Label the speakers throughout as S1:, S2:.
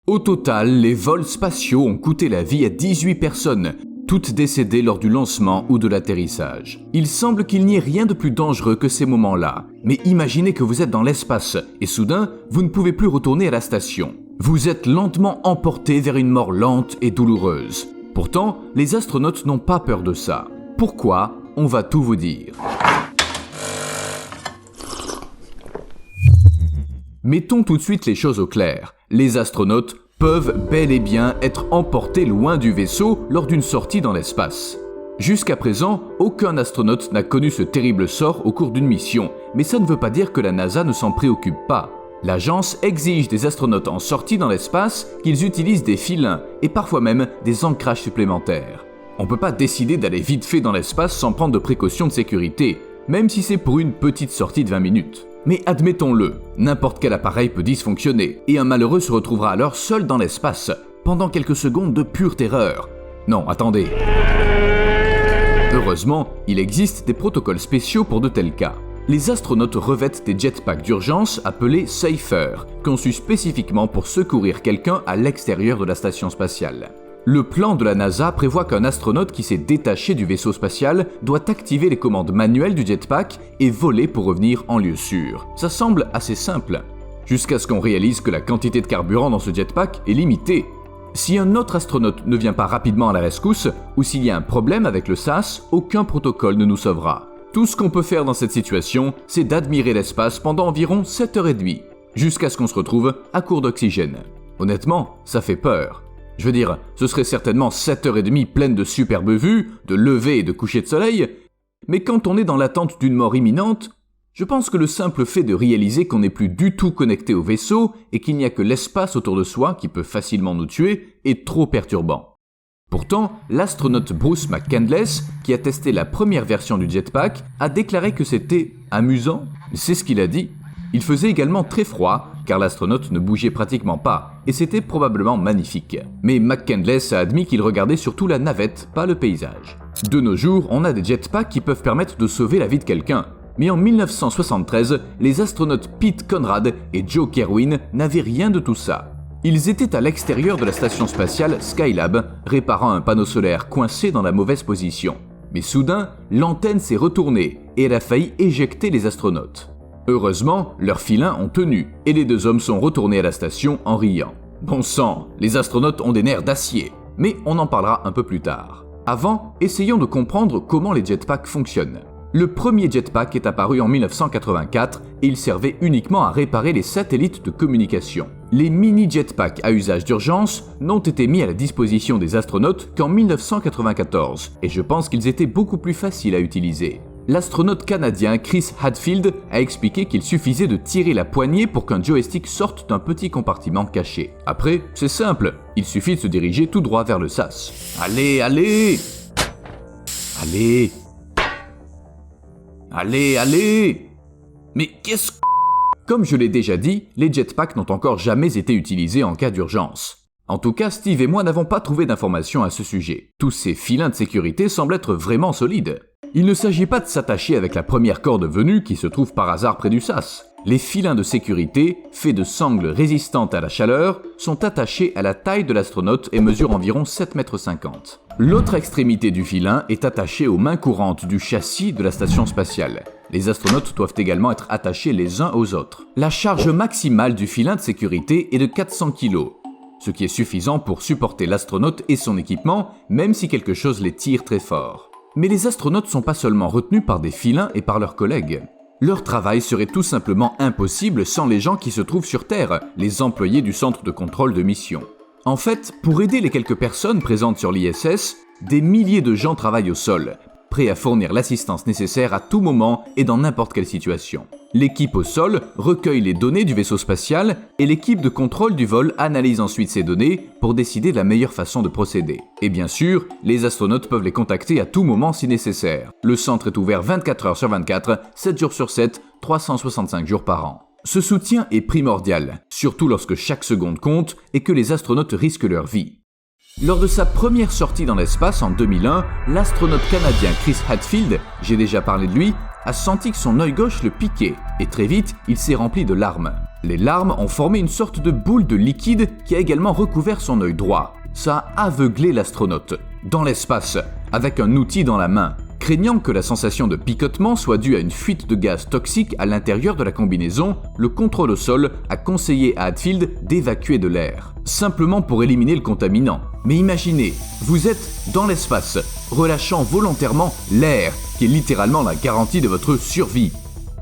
S1: Au total, les vols spatiaux ont coûté la vie à 18 personnes, toutes décédées lors du lancement ou de l'atterrissage. Il semble qu'il n'y ait rien de plus dangereux que ces moments-là. Mais imaginez que vous êtes dans l'espace et soudain, vous ne pouvez plus retourner à la station. Vous êtes lentement emporté vers une mort lente et douloureuse. Pourtant, les astronautes n'ont pas peur de ça. Pourquoi ? On va tout vous dire. Mettons tout de suite les choses au clair. Les astronautes peuvent bel et bien être emportés loin du vaisseau lors d'une sortie dans l'espace. Jusqu'à présent, aucun astronaute n'a connu ce terrible sort au cours d'une mission, mais ça ne veut pas dire que la NASA ne s'en préoccupe pas. L'agence exige des astronautes en sortie dans l'espace qu'ils utilisent des filins et parfois même des ancrages supplémentaires. On ne peut pas décider d'aller vite fait dans l'espace sans prendre de précautions de sécurité, même si c'est pour une petite sortie de 20 minutes. Mais admettons-le, n'importe quel appareil peut dysfonctionner et un malheureux se retrouvera alors seul dans l'espace, pendant quelques secondes de pure terreur. Non, attendez. Heureusement, il existe des protocoles spéciaux pour de tels cas. Les astronautes revêtent des jetpacks d'urgence appelés Safer, conçus spécifiquement pour secourir quelqu'un à l'extérieur de la station spatiale. Le plan de la NASA prévoit qu'un astronaute qui s'est détaché du vaisseau spatial doit activer les commandes manuelles du jetpack et voler pour revenir en lieu sûr. Ça semble assez simple, jusqu'à ce qu'on réalise que la quantité de carburant dans ce jetpack est limitée. Si un autre astronaute ne vient pas rapidement à la rescousse, ou s'il y a un problème avec le SAS, aucun protocole ne nous sauvera. Tout ce qu'on peut faire dans cette situation, c'est d'admirer l'espace pendant environ 7h30, jusqu'à ce qu'on se retrouve à court d'oxygène. Honnêtement, ça fait peur. Je veux dire, ce serait certainement 7h30 pleines de superbes vues, de lever et de coucher de soleil, mais quand on est dans l'attente d'une mort imminente, je pense que le simple fait de réaliser qu'on n'est plus du tout connecté au vaisseau et qu'il n'y a que l'espace autour de soi qui peut facilement nous tuer est trop perturbant. Pourtant, l'astronaute Bruce McCandless, qui a testé la première version du jetpack, a déclaré que c'était amusant. C'est ce qu'il a dit. Il faisait également très froid, car l'astronaute ne bougeait pratiquement pas, et c'était probablement magnifique. Mais McCandless a admis qu'il regardait surtout la navette, pas le paysage. De nos jours, on a des jetpacks qui peuvent permettre de sauver la vie de quelqu'un. Mais en 1973, les astronautes Pete Conrad et Joe Kerwin n'avaient rien de tout ça. Ils étaient à l'extérieur de la station spatiale Skylab, réparant un panneau solaire coincé dans la mauvaise position. Mais soudain, l'antenne s'est retournée et elle a failli éjecter les astronautes. Heureusement, leurs filins ont tenu et les deux hommes sont retournés à la station en riant. Bon sang, les astronautes ont des nerfs d'acier, mais on en parlera un peu plus tard. Avant, essayons de comprendre comment les jetpacks fonctionnent. Le premier jetpack est apparu en 1984 et il servait uniquement à réparer les satellites de communication. Les mini-jetpacks à usage d'urgence n'ont été mis à la disposition des astronautes qu'en 1994 et je pense qu'ils étaient beaucoup plus faciles à utiliser. L'astronaute canadien Chris Hadfield a expliqué qu'il suffisait de tirer la poignée pour qu'un joystick sorte d'un petit compartiment caché. Après, c'est simple, il suffit de se diriger tout droit vers le SAS. Allez, allez! Allez! Allez, allez! Mais qu'est-ce que... Comme je l'ai déjà dit, les jetpacks n'ont encore jamais été utilisés en cas d'urgence. En tout cas, Steve et moi n'avons pas trouvé d'informations à ce sujet. Tous ces filins de sécurité semblent être vraiment solides. Il ne s'agit pas de s'attacher avec la première corde venue qui se trouve par hasard près du SAS. Les filins de sécurité, faits de sangles résistantes à la chaleur, sont attachés à la taille de l'astronaute et mesurent environ 7,50 m. L'autre extrémité du filin est attachée aux mains courantes du châssis de la station spatiale. Les astronautes doivent également être attachés les uns aux autres. La charge maximale du filin de sécurité est de 400 kg, ce qui est suffisant pour supporter l'astronaute et son équipement, même si quelque chose les tire très fort. Mais les astronautes ne sont pas seulement retenus par des filins et par leurs collègues. Leur travail serait tout simplement impossible sans les gens qui se trouvent sur Terre, les employés du centre de contrôle de mission. En fait, pour aider les quelques personnes présentes sur l'ISS, des milliers de gens travaillent au sol, prêts à fournir l'assistance nécessaire à tout moment et dans n'importe quelle situation. L'équipe au sol recueille les données du vaisseau spatial et l'équipe de contrôle du vol analyse ensuite ces données pour décider de la meilleure façon de procéder. Et bien sûr, les astronautes peuvent les contacter à tout moment si nécessaire. Le centre est ouvert 24 heures sur 24, 7 jours sur 7, 365 jours par an. Ce soutien est primordial, surtout lorsque chaque seconde compte et que les astronautes risquent leur vie. Lors de sa première sortie dans l'espace en 2001, l'astronaute canadien Chris Hadfield, j'ai déjà parlé de lui, a senti que son œil gauche le piquait, et très vite, il s'est rempli de larmes. Les larmes ont formé une sorte de boule de liquide qui a également recouvert son œil droit. Ça a aveuglé l'astronaute, dans l'espace, avec un outil dans la main. Craignant que la sensation de picotement soit due à une fuite de gaz toxique à l'intérieur de la combinaison, le contrôle au sol a conseillé à Hadfield d'évacuer de l'air, simplement pour éliminer le contaminant. Mais imaginez, vous êtes dans l'espace, relâchant volontairement l'air, qui est littéralement la garantie de votre survie.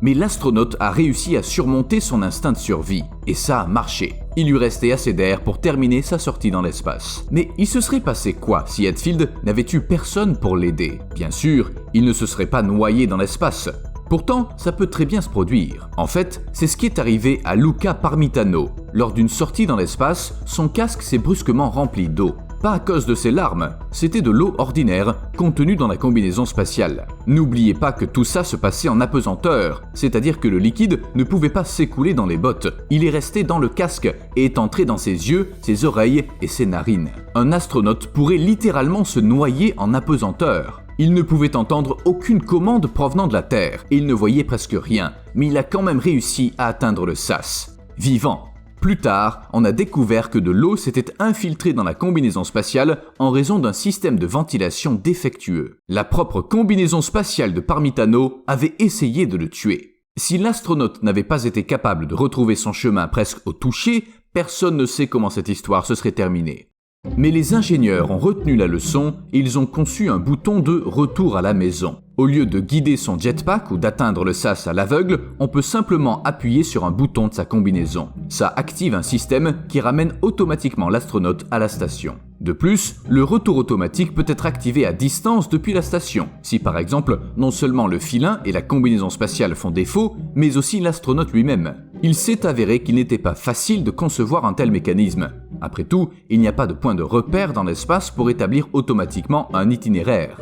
S1: Mais l'astronaute a réussi à surmonter son instinct de survie, et ça a marché. Il lui restait assez d'air pour terminer sa sortie dans l'espace. Mais il se serait passé quoi si Hadfield n'avait eu personne pour l'aider? Bien sûr, il ne se serait pas noyé dans l'espace. Pourtant, ça peut très bien se produire. En fait, c'est ce qui est arrivé à Luca Parmitano. Lors d'une sortie dans l'espace, son casque s'est brusquement rempli d'eau. Pas à cause de ses larmes, c'était de l'eau ordinaire contenue dans la combinaison spatiale. N'oubliez pas que tout ça se passait en apesanteur, c'est-à-dire que le liquide ne pouvait pas s'écouler dans les bottes. Il est resté dans le casque et est entré dans ses yeux, ses oreilles et ses narines. Un astronaute pourrait littéralement se noyer en apesanteur. Il ne pouvait entendre aucune commande provenant de la Terre et il ne voyait presque rien, mais il a quand même réussi à atteindre le SAS, vivant. Plus tard, on a découvert que de l'eau s'était infiltrée dans la combinaison spatiale en raison d'un système de ventilation défectueux. La propre combinaison spatiale de Parmitano avait essayé de le tuer. Si l'astronaute n'avait pas été capable de retrouver son chemin presque au toucher, personne ne sait comment cette histoire se serait terminée. Mais les ingénieurs ont retenu la leçon et ils ont conçu un bouton de retour à la maison. Au lieu de guider son jetpack ou d'atteindre le SAS à l'aveugle, on peut simplement appuyer sur un bouton de sa combinaison. Ça active un système qui ramène automatiquement l'astronaute à la station. De plus, le retour automatique peut être activé à distance depuis la station, si par exemple, non seulement le filin et la combinaison spatiale font défaut, mais aussi l'astronaute lui-même. Il s'est avéré qu'il n'était pas facile de concevoir un tel mécanisme. Après tout, il n'y a pas de point de repère dans l'espace pour établir automatiquement un itinéraire.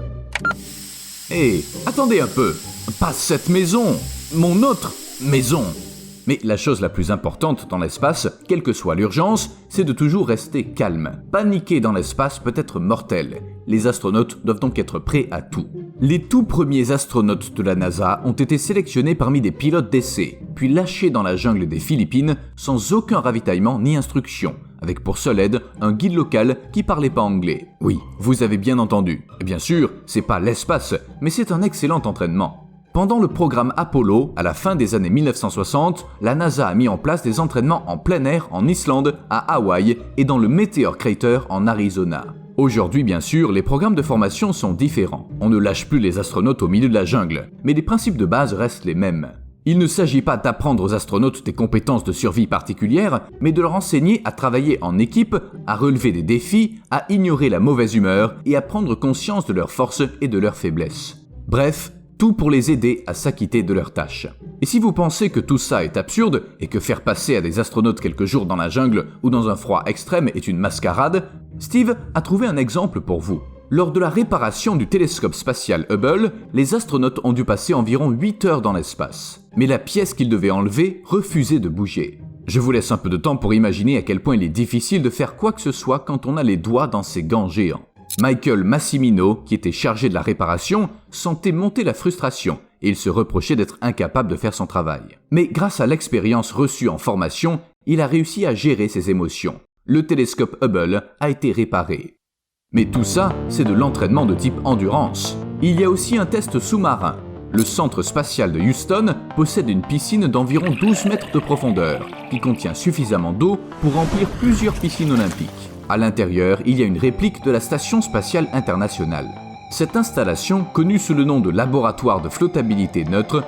S1: Hé, attendez un peu, pas cette maison, mon autre maison. Mais la chose la plus importante dans l'espace, quelle que soit l'urgence, c'est de toujours rester calme. Paniquer dans l'espace peut être mortel. Les astronautes doivent donc être prêts à tout. Les tout premiers astronautes de la NASA ont été sélectionnés parmi des pilotes d'essai, puis lâchés dans la jungle des Philippines sans aucun ravitaillement ni instruction, avec pour seule aide un guide local qui parlait pas anglais. Oui, vous avez bien entendu. Et bien sûr, c'est pas l'espace, mais c'est un excellent entraînement. Pendant le programme Apollo, à la fin des années 1960, la NASA a mis en place des entraînements en plein air en Islande, à Hawaï et dans le Meteor Crater en Arizona. Aujourd'hui, bien sûr, les programmes de formation sont différents. On ne lâche plus les astronautes au milieu de la jungle, mais les principes de base restent les mêmes. Il ne s'agit pas d'apprendre aux astronautes des compétences de survie particulières, mais de leur enseigner à travailler en équipe, à relever des défis, à ignorer la mauvaise humeur et à prendre conscience de leurs forces et de leurs faiblesses. Bref, tout pour les aider à s'acquitter de leurs tâches. Et si vous pensez que tout ça est absurde et que faire passer à des astronautes quelques jours dans la jungle ou dans un froid extrême est une mascarade, Steve a trouvé un exemple pour vous. Lors de la réparation du télescope spatial Hubble, les astronautes ont dû passer environ 8 heures dans l'espace. Mais la pièce qu'ils devaient enlever refusait de bouger. Je vous laisse un peu de temps pour imaginer à quel point il est difficile de faire quoi que ce soit quand on a les doigts dans ces gants géants. Michael Massimino, qui était chargé de la réparation, sentait monter la frustration et il se reprochait d'être incapable de faire son travail. Mais grâce à l'expérience reçue en formation, il a réussi à gérer ses émotions. Le télescope Hubble a été réparé. Mais tout ça, c'est de l'entraînement de type endurance. Il y a aussi un test sous-marin. Le centre spatial de Houston possède une piscine d'environ 12 mètres de profondeur, qui contient suffisamment d'eau pour remplir plusieurs piscines olympiques. À l'intérieur, il y a une réplique de la Station spatiale internationale. Cette installation, connue sous le nom de laboratoire de flottabilité neutre,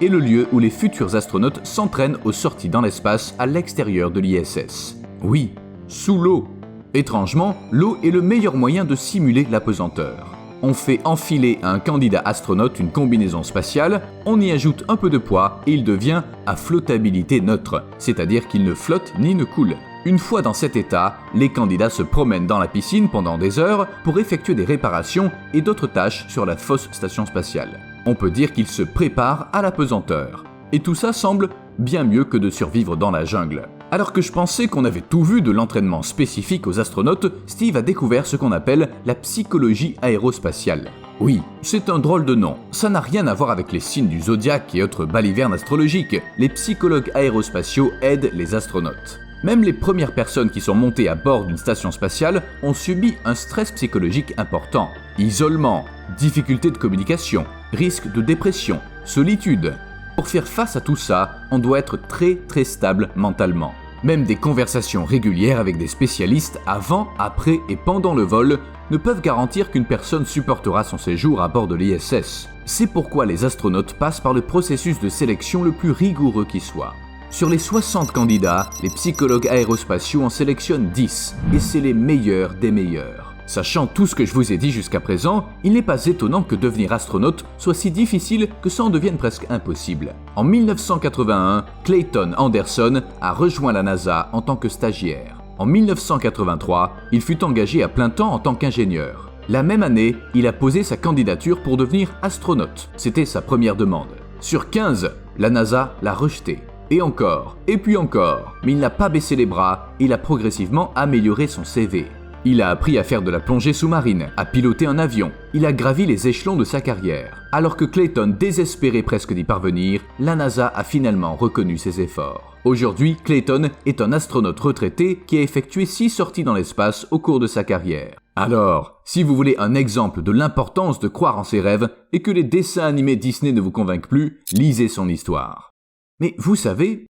S1: est le lieu où les futurs astronautes s'entraînent aux sorties dans l'espace à l'extérieur de l'ISS. Oui, sous l'eau. Étrangement, l'eau est le meilleur moyen de simuler l'apesanteur. On fait enfiler à un candidat astronaute une combinaison spatiale, on y ajoute un peu de poids et il devient à flottabilité neutre, c'est-à-dire qu'il ne flotte ni ne coule. Une fois dans cet état, les candidats se promènent dans la piscine pendant des heures pour effectuer des réparations et d'autres tâches sur la fausse station spatiale. On peut dire qu'ils se préparent à l'apesanteur. Et tout ça semble bien mieux que de survivre dans la jungle. Alors que je pensais qu'on avait tout vu de l'entraînement spécifique aux astronautes, Steve a découvert ce qu'on appelle la psychologie aérospatiale. Oui, c'est un drôle de nom. Ça n'a rien à voir avec les signes du zodiaque et autres balivernes astrologiques. Les psychologues aérospatiaux aident les astronautes. Même les premières personnes qui sont montées à bord d'une station spatiale ont subi un stress psychologique important. Isolement, difficultés de communication, risque de dépression, solitude. Pour faire face à tout ça, on doit être très stable mentalement. Même des conversations régulières avec des spécialistes avant, après et pendant le vol ne peuvent garantir qu'une personne supportera son séjour à bord de l'ISS. C'est pourquoi les astronautes passent par le processus de sélection le plus rigoureux qui soit. Sur les 60 candidats, les psychologues aérospatiaux en sélectionnent 10, et c'est les meilleurs des meilleurs. Sachant tout ce que je vous ai dit jusqu'à présent, il n'est pas étonnant que devenir astronaute soit si difficile que ça en devienne presque impossible. En 1981, Clayton Anderson a rejoint la NASA en tant que stagiaire. En 1983, il fut engagé à plein temps en tant qu'ingénieur. La même année, il a posé sa candidature pour devenir astronaute. C'était sa première demande. Sur 15, la NASA l'a rejeté. Et encore, et puis encore, mais il n'a pas baissé les bras, il a progressivement amélioré son CV. Il a appris à faire de la plongée sous-marine, à piloter un avion, il a gravi les échelons de sa carrière. Alors que Clayton désespérait presque d'y parvenir, la NASA a finalement reconnu ses efforts. Aujourd'hui, Clayton est un astronaute retraité qui a effectué 6 sorties dans l'espace au cours de sa carrière. Alors, si vous voulez un exemple de l'importance de croire en ses rêves et que les dessins animés Disney ne vous convainquent plus, lisez son histoire. Mais vous savez,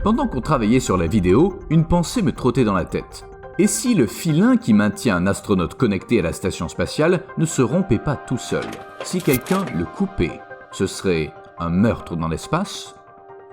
S1: pendant qu'on travaillait sur la vidéo, une pensée me trottait dans la tête. Et si le filin qui maintient un astronaute connecté à la station spatiale ne se rompait pas tout seul? Si quelqu'un le coupait, ce serait un meurtre dans l'espace?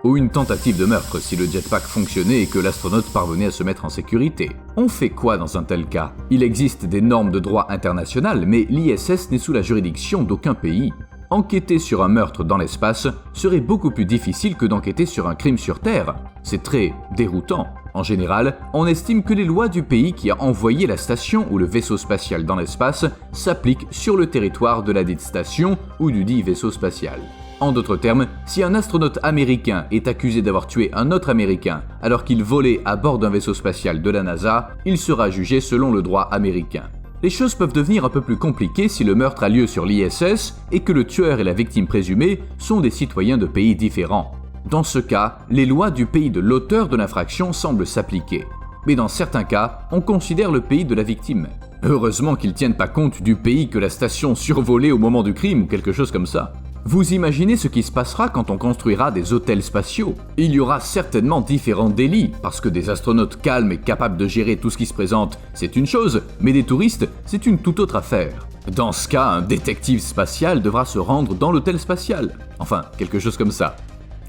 S1: Ou une tentative de meurtre si le jetpack fonctionnait et que l'astronaute parvenait à se mettre en sécurité? On fait quoi dans un tel cas? Il existe des normes de droit international, mais l'ISS n'est sous la juridiction d'aucun pays. Enquêter sur un meurtre dans l'espace serait beaucoup plus difficile que d'enquêter sur un crime sur Terre. C'est très déroutant. En général, on estime que les lois du pays qui a envoyé la station ou le vaisseau spatial dans l'espace s'appliquent sur le territoire de la dite station ou du dit vaisseau spatial. En d'autres termes, si un astronaute américain est accusé d'avoir tué un autre américain alors qu'il volait à bord d'un vaisseau spatial de la NASA, il sera jugé selon le droit américain. Les choses peuvent devenir un peu plus compliquées si le meurtre a lieu sur l'ISS et que le tueur et la victime présumée sont des citoyens de pays différents. Dans ce cas, les lois du pays de l'auteur de l'infraction semblent s'appliquer. Mais dans certains cas, on considère le pays de la victime. Heureusement qu'ils tiennent pas compte du pays que la station survolait au moment du crime ou quelque chose comme ça. Vous imaginez ce qui se passera quand on construira des hôtels spatiaux? Il y aura certainement différents délits, parce que des astronautes calmes et capables de gérer tout ce qui se présente, c'est une chose, mais des touristes, c'est une toute autre affaire. Dans ce cas, un détective spatial devra se rendre dans l'hôtel spatial. Enfin, quelque chose comme ça.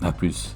S1: À plus.